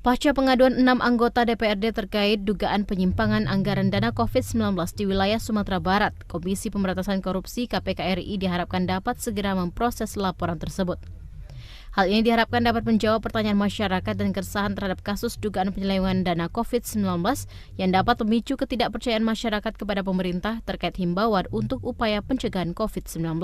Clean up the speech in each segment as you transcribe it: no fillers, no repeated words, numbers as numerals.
Pasca pengaduan 6 anggota DPRD terkait dugaan penyimpangan anggaran dana COVID-19 di wilayah Sumatera Barat, Komisi Pemberantasan Korupsi KPK RI diharapkan dapat segera memproses laporan tersebut. Hal ini diharapkan dapat menjawab pertanyaan masyarakat dan keresahan terhadap kasus dugaan penyelewengan dana COVID-19 yang dapat memicu ketidakpercayaan masyarakat kepada pemerintah terkait himbauan untuk upaya pencegahan COVID-19.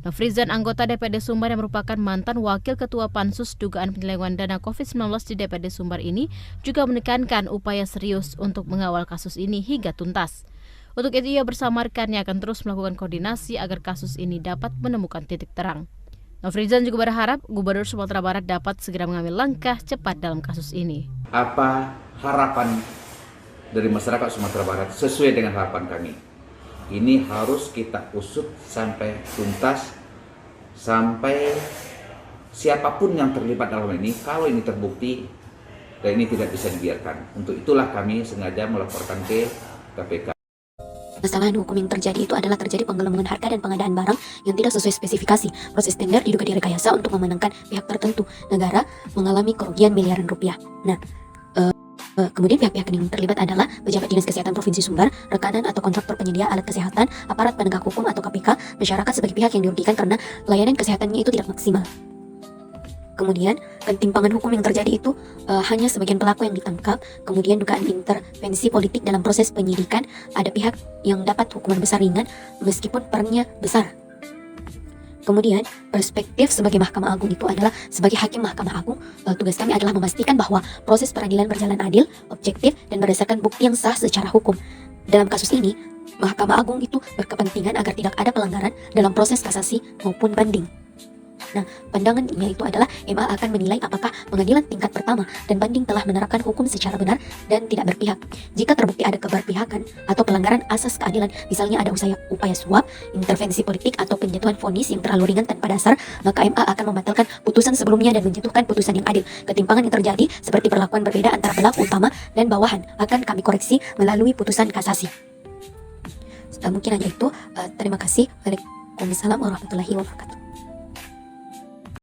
Nofrizan, anggota DPRD Sumbar yang merupakan mantan Wakil Ketua Pansus dugaan penyelewengan dana COVID-19 di DPRD Sumbar ini juga menekankan upaya serius untuk mengawal kasus ini hingga tuntas. Untuk itu ia bersama rekannya akan terus melakukan koordinasi agar kasus ini dapat menemukan titik terang. Nofrizan juga berharap Gubernur Sumatera Barat dapat segera mengambil langkah cepat dalam kasus ini. Apa harapan dari masyarakat Sumatera Barat sesuai dengan harapan kami? Ini harus kita usut sampai tuntas, sampai siapapun yang terlibat dalam ini, kalau ini terbukti dan ini tidak bisa dibiarkan. Untuk itulah kami sengaja melaporkan ke KPK. Kesalahan hukum yang terjadi itu adalah terjadi penggelembungan harga dan pengadaan barang yang tidak sesuai spesifikasi. Proses tender diduga direkayasa untuk memenangkan pihak tertentu. Negara mengalami kerugian miliaran rupiah. Kemudian pihak-pihak yang terlibat adalah pejabat Dinas Kesehatan Provinsi Sumbar, rekanan atau kontraktor penyedia alat kesehatan, aparat penegak hukum atau KPK, masyarakat sebagai pihak yang dirugikan karena layanan kesehatannya itu tidak maksimal. Kemudian ketimpangan hukum yang terjadi itu hanya sebagian pelaku yang ditangkap. Kemudian dugaan intervensi politik dalam proses penyidikan, ada pihak yang dapat hukuman besar ringan meskipun perannya besar. Kemudian perspektif sebagai Mahkamah Agung itu adalah sebagai hakim Mahkamah Agung, tugas kami adalah memastikan bahwa proses peradilan berjalan adil, objektif, dan berdasarkan bukti yang sah secara hukum. Dalam kasus ini, Mahkamah Agung itu berkepentingan agar tidak ada pelanggaran dalam proses kasasi maupun banding. Pandangannya itu adalah MA akan menilai apakah pengadilan tingkat pertama dan banding telah menerapkan hukum secara benar dan tidak berpihak. Jika terbukti ada keberpihakan atau pelanggaran asas keadilan, misalnya ada upaya suap, intervensi politik, atau penjatuhan vonis yang terlalu ringan tanpa dasar, maka MA akan membatalkan putusan sebelumnya dan menjatuhkan putusan yang adil. Ketimpangan yang terjadi seperti perlakuan berbeda antara pelaku utama dan bawahan akan kami koreksi melalui putusan kasasi. Mungkin hanya itu. Terima kasih. Waalaikumsalam warahmatullahi wabarakatuh.